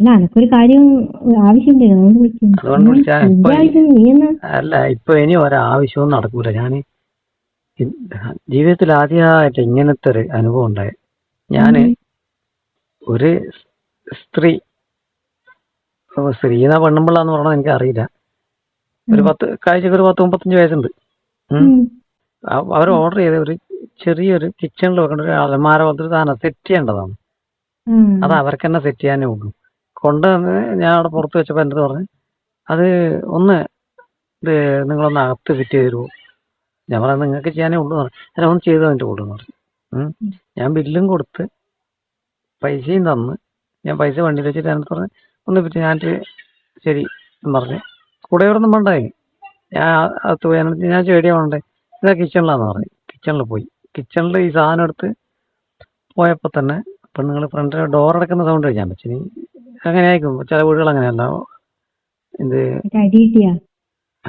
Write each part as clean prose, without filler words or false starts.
അല്ല അനക്കൊരു കാര്യം ആവശ്യമുണ്ടായിരുന്നു അതുകൊണ്ട് വിളിക്കുന്നു. അതുകൊണ്ട് വിളിച്ചാ നിന്റെ ആവശ്യം നീ എന്നാ അല്ല ഇപ്പൊ ഇനി ഒരാവശ്യവും നടക്കൂല. ഞാൻ ജീവിതത്തിൽ ആദ്യമായിട്ട് ഇങ്ങനത്തെ ഒരു അനുഭവം ഉണ്ടായി. ഞാന് ഒരു സ്ത്രീ സ്ത്രീന്നാ പെണ്ണുമ്പിള്ളാന്ന് പറഞ്ഞാൽ എനിക്ക് അറിയില്ല. ഒരു 35 വയസ്സുണ്ട്. അവർ ഓർഡർ ചെയ്ത ഒരു ചെറിയൊരു കിച്ചണിൽ വെക്കേണ്ട ഒരു അലമാര പോലത്തെ ഒരു സാധനം സെറ്റ് ചെയ്യേണ്ടതാണ്. അത് അവർക്ക് തന്നെ സെറ്റ് ചെയ്യാനേ ഉള്ളൂ. കൊണ്ടുവന്ന് ഞാൻ അവിടെ പുറത്ത് വെച്ചപ്പോൾ എൻ്റെ പറഞ്ഞു അത് ഒന്ന് ഇത് നിങ്ങളൊന്ന് അകത്ത് ഫിറ്റ് ചെയ്ത് തരുമോ. ഞാൻ പറഞ്ഞത് നിങ്ങൾക്ക് ചെയ്യാനേ ഉള്ളൂ പറഞ്ഞു. അല്ല ഒന്ന് ചെയ്ത് തന്നിട്ട് കൊടുക്കുന്നു പറഞ്ഞു. ഞാൻ ബില്ലും കൊടുത്ത് പൈസയും തന്ന് ഞാൻ പൈസ വണ്ടിയിൽ വെച്ചിട്ട് അതിനകത്ത് പറഞ്ഞ് ഒന്ന് ഫിറ്റ് ഞാനിട്ട് ശരി എന്ന് പറഞ്ഞ് കൂടെ ഒന്നും വേണ്ടായി. ഞാൻ അകത്ത് പോയി ഞാൻ ചെടിയാ വേണ്ടേ ഇതാ കിച്ചണിലാന്ന് പറഞ്ഞു. കിച്ചണിൽ പോയി. കിച്ചണിൽ ഈ സാധനം എടുത്ത് പോയപ്പോൾ തന്നെ പെണ്ണുങ്ങൾ ഫ്രണ്ടിൽ ഡോർ അടക്കുന്ന സൗണ്ട് കഴിക്കാൻ പറ്റി. അങ്ങനെ ആയിരിക്കും ചില വീടുകൾ അങ്ങനെയല്ല. ഇത്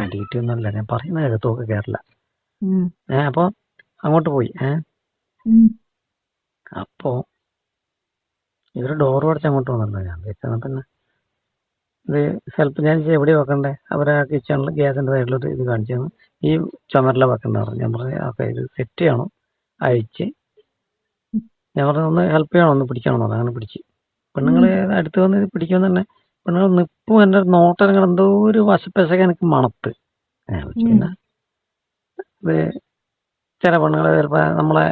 അടിയിട്ടൊന്നുമല്ല ഞാൻ പറയുന്ന കേട്ടോക്കെ കേരള. അപ്പൊ അങ്ങോട്ട് പോയി. അപ്പോ ഇവര് ഡോർ അടച്ച് അങ്ങോട്ട് വന്നല്ലോ. ഞാൻ വെച്ചാൽ പിന്നെ ഇത് ചിലപ്പോൾ ഞാൻ എവിടെ വെക്കണ്ടേ അവരെ കിച്ചണിൽ ഗ്യാസിന്റെ സൈഡിലോട്ട് ഇത് കാണിച്ചു തന്നു. ഈ ചുമരില വെക്കണ്ട പറഞ്ഞു. ഞാൻ പറഞ്ഞു ഓക്കെ ഇത് സെറ്റ് ചെയ്യണം അഴിച്ച്. ഞാൻ പറഞ്ഞു ഒന്ന് ഹെൽപ്പ് ചെയ്യണം ഒന്ന് പിടിക്കണം പറഞ്ഞു. അങ്ങനെ പിടിച്ച് പെണ്ണുങ്ങൾ അടുത്ത് വന്ന് ഇത് പിടിക്കുമെന്ന് തന്നെ പെണ്ണുങ്ങൾ നിൽപ്പും എൻ്റെ നോട്ടം ഇങ്ങനെ എന്തോ ഒരു വശപ്പശക എനിക്ക് മണത്ത്. പിന്നെ ഇത് ചില പെണ്ണുങ്ങൾ ചിലപ്പോൾ നമ്മളെ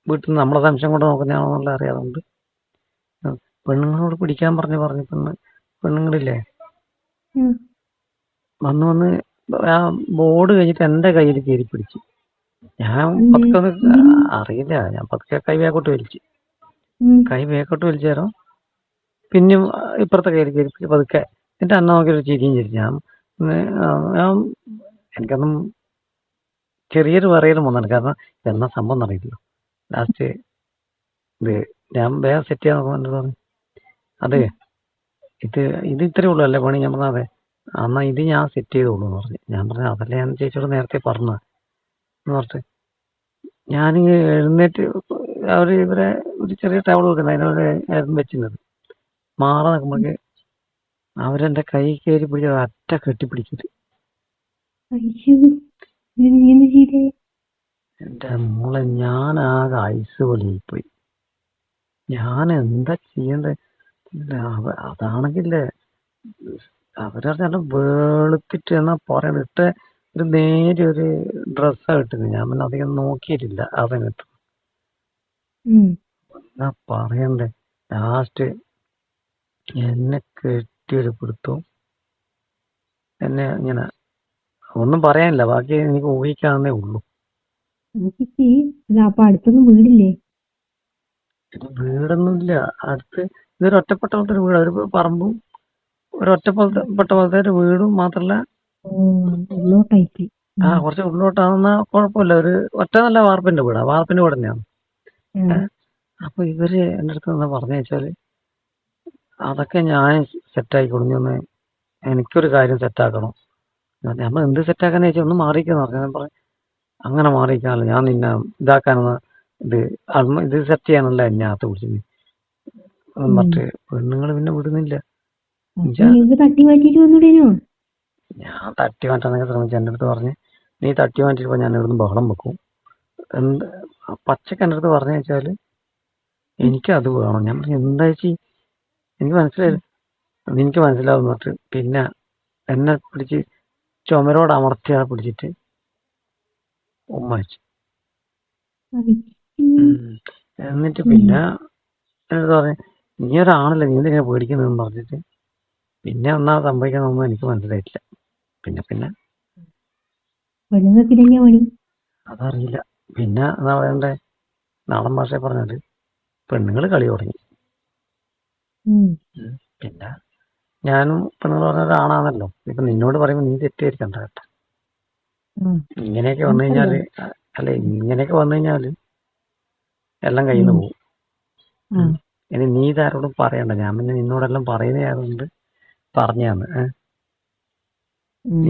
വീട്ടിൽ നിന്ന് നമ്മളെ സംശയം കൊണ്ട് നോക്കുന്നതാണോ എന്നുള്ള അറിയാതുകൊണ്ട് പെണ്ണുങ്ങളോട് പിടിക്കാൻ പറഞ്ഞു പെണ്ണുങ്ങളില്ലേ വന്ന് ആ ബോർഡ് കഴിഞ്ഞിട്ട് എൻ്റെ കയ്യിൽ കയറി പിടിച്ചു. ഞാൻ പതുക്കെ അറിയില്ല. ഞാൻ പതുക്കെ കൈ വേക്കോട്ട് വലിച്ചേരോ പിന്നെയും ഇപ്പുറത്തെ കയ്യിൽ കയറി പതുക്കെ എന്നിട്ട് അന്ന നോക്കിയൊരു ചിരിയും ചിരിച്ചു. ഞാൻ എനിക്കൊന്നും ചെറിയൊരു പറയലും വന്നിട്ടുണ്ട്. കാരണം എന്നാ സംഭവം അറിയില്ലല്ലോ. ലാസ്റ്റ് ഇത് ഞാൻ വേഗം സെറ്റ് ചെയ്യാൻ നോക്കുന്നുണ്ട് പറഞ്ഞു അതെ ഇത് ഇത്രേ ഉള്ളൂ അല്ലേ പണി. ഞാൻ പറഞ്ഞ അതെ എന്നാ ഇത് ഞാൻ സെറ്റ് ചെയ്തോളൂ എന്ന് പറഞ്ഞു. ഞാൻ പറഞ്ഞു അതല്ലേ ഞാൻ ചേച്ചിയോട് നേരത്തെ പറഞ്ഞ എന്ന് പറഞ്ഞിട്ട് ഞാനിങ്ങനെ എഴുന്നേറ്റ് ഇവരെ ഒരു ചെറിയ ടവൾ വെക്കുന്നത് അതിനോട് വെച്ചിരുന്നത് മാറാൻ നോക്കുമ്പോഴേ അവരെന്റെ കൈ കയറി പിടിച്ചത് അറ്റ കെട്ടിപ്പിടിച്ചിട്ട് എന്റെ മോളെ ഞാൻ ആകെ ഐസ് പോലെ പോയി. ഞാൻ എന്താ ചെയ്യണ്ടേ. അതാണെങ്കിലേ അവരറിഞ്ഞ വെളുത്തിട്ട് എന്നാ പറയണ ഇട്ട ഒരു നേരെ ഒരു ഡ്രസ്സാ കിട്ടുന്നത്. ഞാൻ പിന്നെ അധികം നോക്കിയിട്ടില്ല ആ സമയത്ത്. എന്നാ പറയണ്ടേ ലാസ്റ്റ് എന്നെ കെട്ടിയൊരു പിടുത്തവും എന്നെ ഇങ്ങനെ ഒന്നും പറയാനില്ല. ബാക്കി എനിക്ക് ഊഹിക്കാവുന്നേ ഉള്ളൂ. അപ്പൊ അടുത്തൊന്നും വീടില്ലേ? വീടൊന്നുമില്ല അടുത്ത്. ഇതൊരു ഒറ്റപ്പെട്ട പോലത്തെ ഒരു വീട്. ഒരു പറമ്പും ഒരു ഒറ്റപ്പെട്ട പോലത്തെ ഒരു വീടും മാത്രല്ല കുറച്ച് ഉള്ളോട്ടാണെന്നാ കുഴപ്പമില്ല. ഒരു ഒറ്റ നല്ല വാർപ്പിന്റെ വീടാ. വാർപ്പിന്റെ വീട് തന്നെയാണ്. അപ്പൊ ഇവര് എന്റെ അടുത്ത് എന്താ പറഞ്ഞു വെച്ചാല് അതൊക്കെ ഞാൻ സെറ്റാക്കി കൊടുഞ്ഞൊന്ന് എനിക്കൊരു കാര്യം സെറ്റാക്കണം. നമ്മൾ എന്ത് സെറ്റാക്കാന്ന് വെച്ചാൽ ഒന്ന് മാറിക്കാന്ന് പറഞ്ഞു. ഞാൻ പറഞ്ഞു അങ്ങനെ മാറിക്കാനല്ല ഞാൻ നിന്നെ ഇതാക്കാനെന്ന് ഇത് സെറ്റ് ചെയ്യാനല്ല എന്നെ അകത്ത് പിടിച്ചത്. മറ്റേ പെണ്ണുങ്ങൾ പിന്നെ വിടുന്നില്ല. ഞാൻ തട്ടി മാറ്റാനൊക്കെ ശ്രമിച്ചു. എൻ്റെ അടുത്ത് പറഞ്ഞ് നീ തട്ടി മാറ്റിയപ്പോ ഞാൻ ഇവിടുന്ന് ബഹളം വെക്കും. എന്ത് പച്ചക്ക് എൻ്റെ അടുത്ത് പറഞ്ഞു വെച്ചാല് എനിക്കത് വേണം. ഞാൻ പറഞ്ഞു എന്താ ചേച്ചി എനിക്ക് മനസ്സിലായില്ല. എനിക്ക് മനസ്സിലാവും പറഞ്ഞിട്ട് പിന്നെ എന്നെ പിടിച്ച് ചുമരോട് അമർത്തിയാ പിടിച്ചിട്ട് ഉമ്മ വെച്ചു. എന്നിട്ട് പിന്നെ എന്നോട് പറഞ്ഞു നീ ഒരാണല്ലേ നീ എന്തിനാ പേടിക്കുന്നതെന്ന് പറഞ്ഞിട്ട് പിന്നെ ഒന്നാ സംഭവിക്കുന്നൊന്നും എനിക്ക് മനസ്സിലായിട്ടില്ല. പിന്നെ അതറിയില്ല. പിന്നെ എന്താ പറയണ്ടേ നാടൻ ഭാഷയെ പറഞ്ഞാല് പെണ്ണുങ്ങള് കളി തുടങ്ങി. പിന്നെ ഞാനും പെണ്ണുങ്ങൾ പറഞ്ഞ ഒരാണാണല്ലോ. ഇപ്പൊ നിന്നോട് പറയുമ്പോ നീ തെറ്റിദ്ധരിക്കണ്ട കേട്ടോ. ഇങ്ങനെയൊക്കെ വന്നു കഴിഞ്ഞാല് എല്ലാം കയ്യിൽ നിന്ന് പോകും. ഇനി നീ ഇതാരോടും പറയണ്ട. ഞാൻ പിന്നെ നിന്നോടെല്ലാം പറയുന്നതായതുകൊണ്ട് പറഞ്ഞാന്ന്.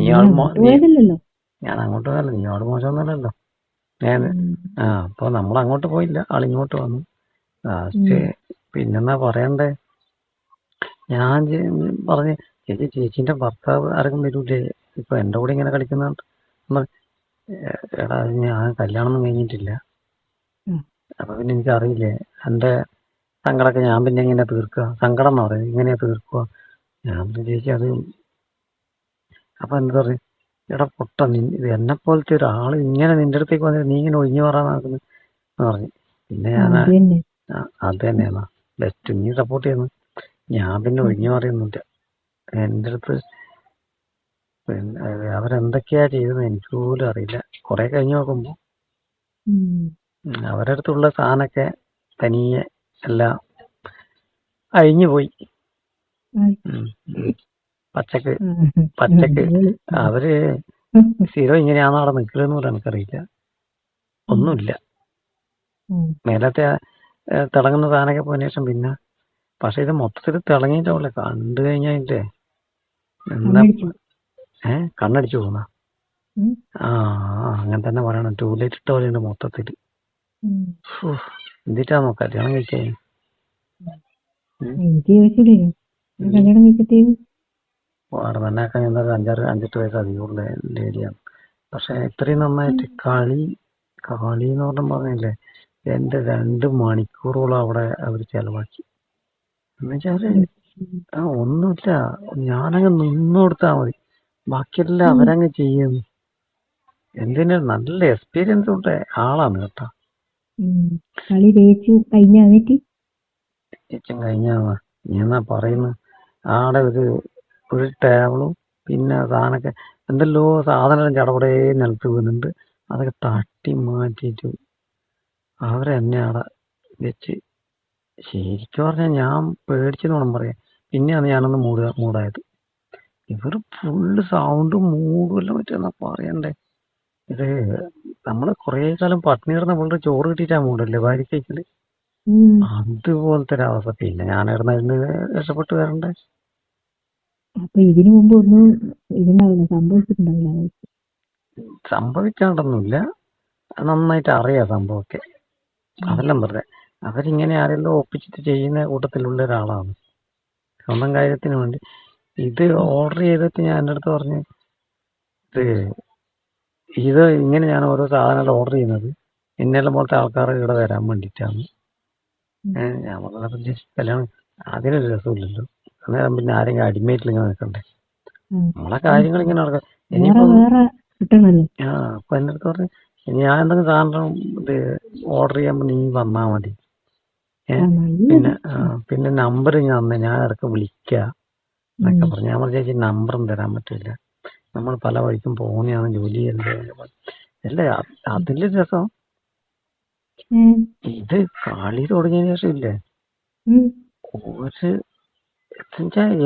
ഞാൻ അങ്ങോട്ട് പോയല്ലോ. നീ ആള് മോശമൊന്നുമല്ലല്ലോ. അപ്പൊ നമ്മൾ അങ്ങോട്ട് പോയില്ല. ആളിങ്ങോട്ട് വന്നു. ലാസ്റ്റ് പിന്നെന്നാ പറയണ്ടേ ഞാൻ പറഞ്ഞ് ചേച്ചീന്റെ ഭർത്താവ് ആർക്കും വരൂലേ, ഇപ്പൊ എന്റെ കൂടെ ഇങ്ങനെ കളിക്കുന്നുണ്ട്. എടാ ഞാൻ കല്യാണം ഒന്നും കഴിഞ്ഞിട്ടില്ല, അപ്പൊ പിന്നെ എനിക്കറിയില്ലേ എന്റെ സങ്കടമൊക്കെ ഞാൻ പിന്നെ എങ്ങനെയാ തീർക്കുക, സങ്കടം എന്ന് പറയുന്നത് ഇങ്ങനെയാ തീർക്കുക. ഞാൻ ചേച്ചി അത് അപ്പൊ എന്താ പറയും, എടാ പൊട്ട എന്നെ പോലത്തെ ഒരാള് ഇങ്ങനെ നിന്റെ അടുത്തേക്ക് വന്നിട്ട് നീ ഇങ്ങനെ ഒഴിഞ്ഞു പറയാൻ നടക്കുന്നു എന്ന് പറഞ്ഞു. പിന്നെ ഞാൻ അത് തന്നെയാ ബെസ്റ്റ്, നീ സപ്പോർട്ട് ചെയ്യുന്നു. ഞാൻ പിന്നെ ഒഴിഞ്ഞു പറയുന്നില്ല. എന്റെ അടുത്ത് പിന്നെ അവരെന്തൊക്കെയാ ചെയ്തതെന്ന് എനിക്ക് പോലും അറിയില്ല. കുറെ കഴിഞ്ഞ് നോക്കുമ്പോ അവരുടെ അടുത്തുള്ള സാധനമൊക്കെ തനിയെ എല്ലാം അഴിഞ്ഞു പോയി. പച്ചക്ക് അവര് സ്ഥിരം ഇങ്ങനെയാണോ അവിടെ നിൽക്കലെന്ന് പോലും എനിക്കറിയില്ല. ഒന്നുമില്ല, മേലത്തെ തിളങ്ങുന്ന സാധനമൊക്കെ പോയതിനു ശേഷം പിന്നെ, പക്ഷെ ഇത് മൊത്തത്തിൽ തിളങ്ങിയിട്ടാവില്ല കണ്ടു കഴിഞ്ഞാൽ. എന്താ കണ്ണടിച്ചു പോകുന്ന അങ്ങനെ തന്നെ പറയണം. ടൂലൈറ്റ് ഇട്ട പോലെയുണ്ട് മൊത്തത്തില്. എന്തിട്ടാണോ കല്യാണം കഴിച്ചേ? അവിടെ തന്നെ ആക്കാൻ എന്താ 5-8 വയസ്സ് അധികമുള്ള ലേഡിയാണ്. പക്ഷെ ഇത്രയും നന്നായിട്ട് കളി എന്ന് പറഞ്ഞില്ലേ, എന്റെ 2 മണിക്കൂറോളം അവിടെ അവർ ചെലവാക്കി. എന്നുവെച്ചാല് ഒന്നുമില്ല, ഞാനങ്ങ് നിന്നു കൊടുത്താൽ മതി, ബാക്കിയെല്ലാം അവരങ്ങ് ചെയ്യുന്നു. എന്തിനാ നല്ല എക്സ്പീരിയൻസ് ഉണ്ട് ആളാണ് കേട്ടോ. കഴിഞ്ഞ ഞാൻ പറയുന്നു, ആടെ ഒരു ടേബിളും പിന്നെ സാധനമൊക്കെ എന്തെല്ലോ സാധനം ചടപടേ നിലത്ത് വീഴുന്നുണ്ട്. അതൊക്കെ തട്ടി മാറ്റിയിട്ട് അവരെന്നെ അവിടെ വെച്ച്, ശരിക്കും പറഞ്ഞാൽ ഞാൻ പേടിച്ചെന്ന് വേണം പറയാം. പിന്നെയാണ് ഞാനൊന്ന് മൂടായത്. ഇവർ ഫുള്ള് സൗണ്ടും മൂടുമല്ലോ മറ്റേന്നാ പറയണ്ടേ. ഇത് നമ്മള് കുറെ കാലം പട്ടിണി കിടന്ന പുള്ളി ചോറ് കിട്ടിയിട്ടാ മൂടല്ലേ വാരിക്കല്, അതുപോലത്തെ ഒരവസ്ഥ. പിന്നെ ഞാനിരുന്ന് രക്ഷപ്പെട്ട് വരണ്ടേ. അപ്പൊ ഇതിനു മുമ്പ് ഒന്നും സംഭവിക്കാണ്ടൊന്നുമില്ല, നന്നായിട്ട് അറിയാം സംഭവമൊക്കെ. അതെല്ലാം വെറുതെ അവരിങ്ങനെ ആരെല്ലാം ഒപ്പിച്ചിട്ട് ചെയ്യുന്ന കൂട്ടത്തിലുള്ള ഒരാളാണ്, സ്വന്തം കാര്യത്തിന് വേണ്ടി. ഇത് ഓർഡർ ചെയ്തിട്ട് ഞാൻ എൻ്റെ അടുത്ത് പറഞ്ഞു, ഇത് ഇങ്ങനെ ഞാൻ ഓരോ സാധനങ്ങൾ ഓർഡർ ചെയ്യുന്നത് ഇന്നെല്ലാം പോലത്തെ ആൾക്കാർ ഇവിടെ വരാൻ വേണ്ടിയിട്ടാണ്. ഞാൻ പറഞ്ഞ കല്യാണം അതിനൊരു രസമില്ലല്ലോ, അന്നേരം പിന്നെ ആരെങ്കിലും അടിമേറ്റിൽ ഇങ്ങനെ നിൽക്കണ്ടേ, നമ്മളെ കാര്യങ്ങൾ ഇങ്ങനെ നടക്കാം. ഇനിയിപ്പോ അപ്പൊ എൻ്റെ അടുത്ത് പറഞ്ഞു, ഞാൻ എന്തെങ്കിലും സാധനം ഇത് ഓർഡർ ചെയ്യുമ്പോൾ നീ വന്നാ മതി, പിന്നെ നമ്പർ ഞാൻ ഇടയ്ക്ക് വിളിക്കുക എന്നൊക്കെ പറഞ്ഞു. ഞാൻ ചേച്ചി നമ്പറും തരാൻ പറ്റില്ല, നമ്മൾ പല വഴിക്കും പോകുന്നതാണ്, ജോലി അല്ലേ. അതിന്റെ രസം ഇത് കളി തുടങ്ങിയതിനു ശേഷം ഇല്ലേ,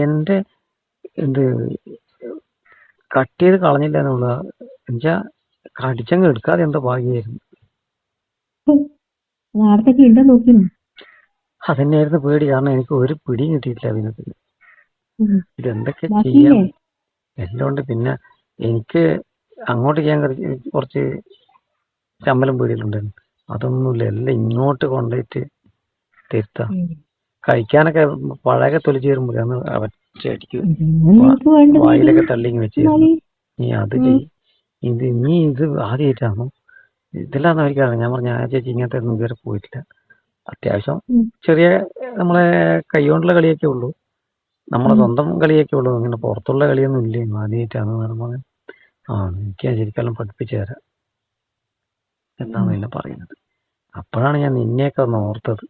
എന്റെ കട്ട് ചെയ്ത് കളഞ്ഞില്ല എന്നുള്ള എന്നുവെച്ചാ കടിച്ചങ്ങ് എടുക്കാതെ എന്തോ ഭാഗ്യമായിരുന്നു. അതന്നെയായിരുന്നു പേടി, കാരണം എനിക്ക് ഒരു പിടിയും കിട്ടിയിട്ടില്ല അതിനകത്ത്. ഇതെന്തൊക്കെ ചെയ്യാം എല്ലാം ഉണ്ട്. പിന്നെ എനിക്ക് അങ്ങോട്ട് ചെയ്യാൻ കുറച്ച് ചമ്മലും പേടിയിലുണ്ടായിരുന്നു, അതൊന്നുമില്ല. എല്ലാം ഇങ്ങോട്ട് കൊണ്ടുപോയിട്ട് തിരുത്താം. കഴിക്കാനൊക്കെ പഴയൊക്കെ തൊലിച്ചു തരുമ്പോൾ അന്ന് അവറ്റടിക്ക് വായിലൊക്കെ തള്ളിങ്ങി വെച്ചിരുന്നു, നീ അത് ചെയ്യും, നീ ഇത് ആദ്യമായിട്ടാണോ, ഇതിലാന്ന് എനിക്കറിയാം. ഞാൻ പറഞ്ഞു, ആ ചേച്ചി ഇങ്ങനത്തെ ഒന്നും ഇതുവരെ പോയിട്ടില്ല, അത്യാവശ്യം ചെറിയ നമ്മളെ കൈകൊണ്ടുള്ള കളിയൊക്കെ ഉള്ളൂ, നമ്മളെ സ്വന്തം കളിയൊക്കെ ഉള്ളൂ, ഇങ്ങനെ പുറത്തുള്ള കളിയൊന്നും ഇല്ലേ, ആദ്യമായിട്ടാണ് പറയുമ്പോൾ എനിക്ക് ശരിക്കും പഠിപ്പിച്ചു തരാം എന്നാണ് എന്നെ പറയുന്നത്. അപ്പോഴാണ് ഞാൻ നിന്നെയൊക്കെ ഒന്ന് ഓർത്തത്.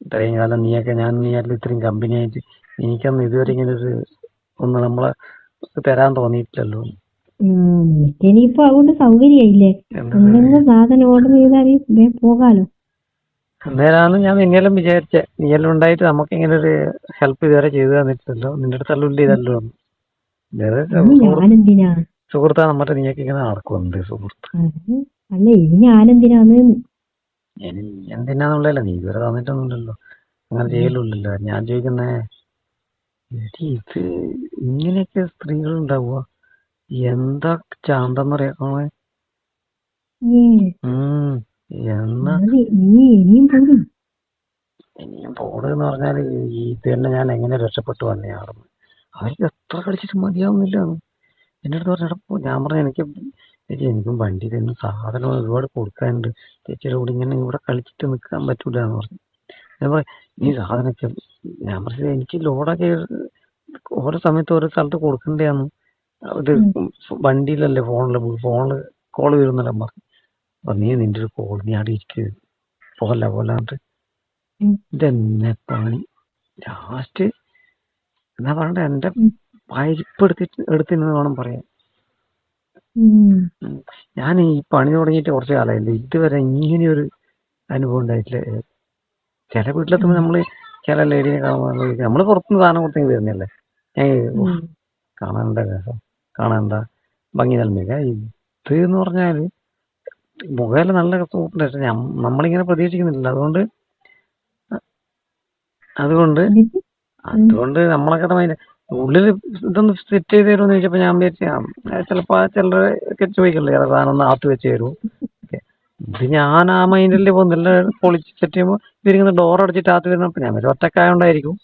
ഇത്രയും കാലം നീയായിട്ട് ഇത്രയും കമ്പനിയായിട്ട് എനിക്കൊന്നും ഇതുവരെ ഇങ്ങനെ ഒന്ന് നമ്മളെ തരാൻ തോന്നിയിട്ടില്ലല്ലോ. ഇനിയിപ്പോ അതുകൊണ്ട് സൗകര്യമായില്ലേ, എന്തെങ്കിലും സാധനം ഓർഡർ ചെയ്താൽ പോകാലോ. അന്നേരമാണ് ഞാൻ നിന്നെല്ലാം വിചാരിച്ചേ, നീയെല്ലാം ഉണ്ടായിട്ട് നമുക്ക് ഇങ്ങനെ ഒരു ഹെൽപ്പ് ഇതുവരെ ചെയ്തു തന്നിട്ടില്ലല്ലോ, നിന്റെ അടുത്തല്ല ഇതല്ലോ. സുഹൃത്താ നമ്മുടെ നീയൊക്കെ ഇങ്ങനെ നടക്കുന്നുണ്ട് സുഹൃത്ത്. അല്ല ഇനി ഞാനെന്തിനാന്ന് എന്തിനാന്നുള്ളതല്ല, നീ ഇതുവരെ തന്നിട്ടൊന്നുമില്ലല്ലോ, അങ്ങനെ ചെയ്യലുമില്ലല്ലോ. ഞാൻ ചോദിക്കുന്നേ, ഇത് ഇങ്ങനെയൊക്കെ സ്ത്രീകൾ ഉണ്ടാവുക, എന്താ ചാന്തെന്ന് പറയാ. ഇനിയും പോകും. ഇനിയും പോണെന്ന് പറഞ്ഞാൽ ഈ ഇത് തന്നെ ഞാൻ എങ്ങനെ രക്ഷപ്പെട്ടു വന്നയാളെന്ന്. അവർക്ക് എത്ര കളിച്ചിട്ട് മതിയാവുന്നില്ല. എൻ്റെ അടുത്ത് പറഞ്ഞപ്പോൾ ഞാൻ പറഞ്ഞു എനിക്ക് ചേച്ചി എനിക്കും വണ്ടി തന്നെ സാധനം ഒരുപാട് കൊടുക്കാനുണ്ട്, ചേച്ചിയുടെ കൂടെ ഇങ്ങനെ ഇവിടെ കളിച്ചിട്ട് നിൽക്കാൻ പറ്റൂല എന്ന് പറഞ്ഞു. ഞാൻ പറഞ്ഞു നീ സാധനമൊക്കെ, ഞാൻ പറഞ്ഞത് എനിക്ക് ലോഡൊക്കെ ഓരോ സമയത്ത് ഓരോ സ്ഥലത്ത് കൊടുക്കണ്ടേന്ന്. ഇത് വണ്ടിയിലല്ലേ ഫോണില് കോള് വരുന്നെല്ലാം പറഞ്ഞു. അപ്പൊ നീ നിന്റെ ഒരു കോൾ നീ അവിടെ ഇരിക്കുക പോലാണ്ട് ഇതെന്നെ പണി. ലാസ്റ്റ് എന്നാ പറയണ്ട എന്റെ പരിപ്പ് എടുത്തിന്ന് വേണം പറയാൻ. ഞാൻ ഈ പണി തുടങ്ങിയിട്ട് കുറച്ച് കാലമായില്ല, ഇതുവരെ ഇങ്ങനെയൊരു അനുഭവം ഉണ്ടായിട്ടില്ല. ചില വീട്ടിലെത്തുമ്പോൾ നമ്മള് ചില ലേഡിനെ കാണുമ്പോൾ നമ്മള് പുറത്തുനിന്ന് സാധനം കൊടുത്തെങ്കിൽ വരുന്നല്ലേ, കാണാനുണ്ട രസം, കാണാനുണ്ട ഭംഗി നൽകുക. ഇത് എന്ന് പറഞ്ഞാല് മുഖേല നല്ല സൂപ്പർ, നമ്മളിങ്ങനെ പ്രതീക്ഷിക്കുന്നില്ല. അതുകൊണ്ട് നമ്മളൊക്കെ ഉള്ളിൽ ഇതൊന്ന് സെറ്റ് ചെയ്ത് തരുമെന്ന് ചോദിച്ചപ്പോ ഞാൻ വിചാരിച്ച ചിലപ്പോ ചിലരൊക്കെ ചോദിക്കല്ലേ സാധനം ഒന്ന് ആത്ത് വെച്ച് തരുമോ. ഇത് ഞാൻ ആ മൈൻഡിൽ പോകുന്നില്ല. പൊളിച്ച് സെറ്റ് ചെയ്യുമ്പോൾ ഇവരിങ്ങനെ ഡോർ അടച്ചിട്ട് ആത്ത് വരുന്നപ്പോ ഞാൻ ഒരു ഒറ്റക്കായോണ്ടായിരിക്കും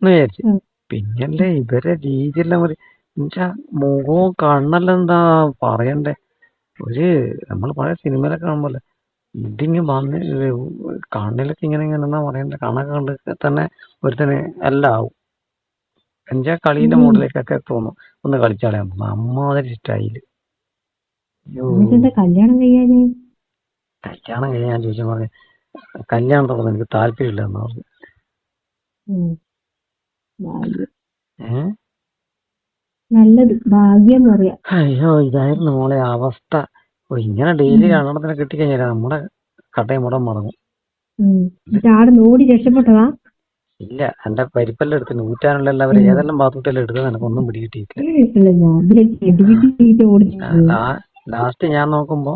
എന്ന് വിചാരിച്ചു. പിന്നല്ലേ ഇവരെ രീതിയെല്ലാം എന്നുവെച്ചാ മുഖവും കണ്ണെല്ലാം എന്താ പറയണ്ടേ, നമ്മൾ പഴയ സിനിമയിലൊക്കെ കാണുമ്പോലെ ഇതിങ്ങ് വന്ന് കണ്ണിലൊക്കെ ഇങ്ങനെ എന്നാ പറയണ്ടേ, കണ്ണൊക്കെ കണ്ട് തന്നെ ഒരുത്തന് എല്ലാം ആവും. എന്നുവെച്ചാ കളീന്റെ മോഡിലേക്കൊക്കെ തോന്നും ഒന്ന് കളിച്ചാളയാൻ തോന്നും. അമ്മാതിരി സ്റ്റൈല്. കല്യാണം കഴിയാൻ ഞാൻ ചോദിച്ചാൽ പറഞ്ഞു കല്യാണത്തോടൊന്നും എനിക്ക് താല്പര്യമില്ല എന്ന് പറഞ്ഞു. നല്ലത് ഭാഗ്യം പറയാം. അയ്യോ ഇതായിരുന്നു മോളെ അവസ്ഥ. ഇങ്ങനെ ഡെയിലി കല്യാണത്തിനെ കിട്ടിക്കഴിഞ്ഞാൽ നമ്മുടെ കട്ടയും മുടം മടങ്ങും. ഓടി രക്ഷപ്പെട്ടതാ? ഇല്ല, എന്റെ പരിപ്പെല്ലാം എടുത്ത് നൂറ്റാനുള്ള എല്ലാവരും ഏതെല്ലാം ബാത്റൂട്ടെല്ലാം എടുത്തത് എനിക്കൊന്നും പിടികിട്ടിയിട്ടില്ല. ലാസ്റ്റ് ഞാൻ നോക്കുമ്പോ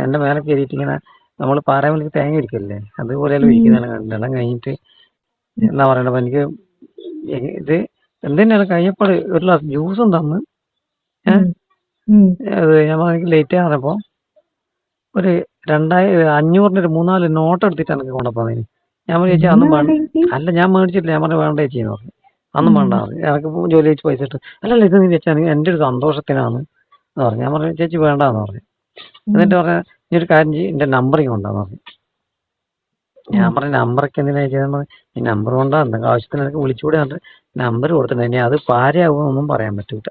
എന്റെ മേലെ കയറിയിട്ട് ഇങ്ങനെ നമ്മള് പാരമലിക്ക് തേങ്ങ ഇരിക്കല്ലേ അതുപോലെ ഇരിക്കുന്നതെല്ലാം കണ്ടെല്ലാം കഴിഞ്ഞിട്ട് എന്നാ പറയണ്ടപ്പോ എനിക്ക് ഇത് എന്തിനാണ് കഴിഞ്ഞപ്പോൾ ഒരു ഗ്ലാസ് ജ്യൂസും തന്ന് ഞാൻ എനിക്ക് ലേറ്റ് ആണപ്പോ ഒരു 2500 ഒരു 3-4 നോട്ട് എടുത്തിട്ട് എനിക്ക് കൊണ്ടുപോകുന്നതിന്. ഞാൻ ചേച്ചി അന്നും അല്ല ഞാൻ മേടിച്ചിട്ടില്ല. ഞാൻ പറഞ്ഞു വേണ്ട ചേച്ചിന്ന് പറഞ്ഞു. അന്നും വേണ്ട എനിക്ക് ജോലി വെച്ച് പൈസ ഇട്ട് അല്ലല്ല ഇത് നീ വെച്ചാൽ എന്റെ ഒരു സന്തോഷത്തിനാണ് എന്ന് പറഞ്ഞു. ഞാൻ പറഞ്ഞു ചേച്ചി വേണ്ടാന്ന് പറഞ്ഞു. എന്നിട്ട് പറഞ്ഞ നീ ഒരു കാര്യം ചെയ്യും എന്റെ നമ്പറിങ് കൊണ്ടാന്ന് പറഞ്ഞു. ഞാൻ പറഞ്ഞ നമ്പറൊക്കെ എന്തിനാ ചെയ്തെന്ന് പറഞ്ഞു. ഈ നമ്പർ കൊണ്ടാ എന്തെങ്കിലും ആവശ്യത്തിന് എനിക്ക് വിളിച്ചുകൂടെ പറഞ്ഞിട്ട് നമ്പർ കൊടുത്തിട്ടുണ്ട്. ഇനി അത് ഭാര്യയാകുമെന്നൊന്നും പറയാൻ പറ്റൂല.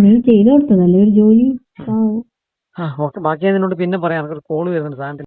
നീ ചെയ്തു കൊടുത്തതല്ലേ ഒരു ജോലി. ഓക്കെ, ബാക്കി ഞാൻ നിന്നോട് പിന്നെ പറയാം. എനിക്കൊരു കോള് വരുന്നുണ്ട് സാധനത്തിൽ.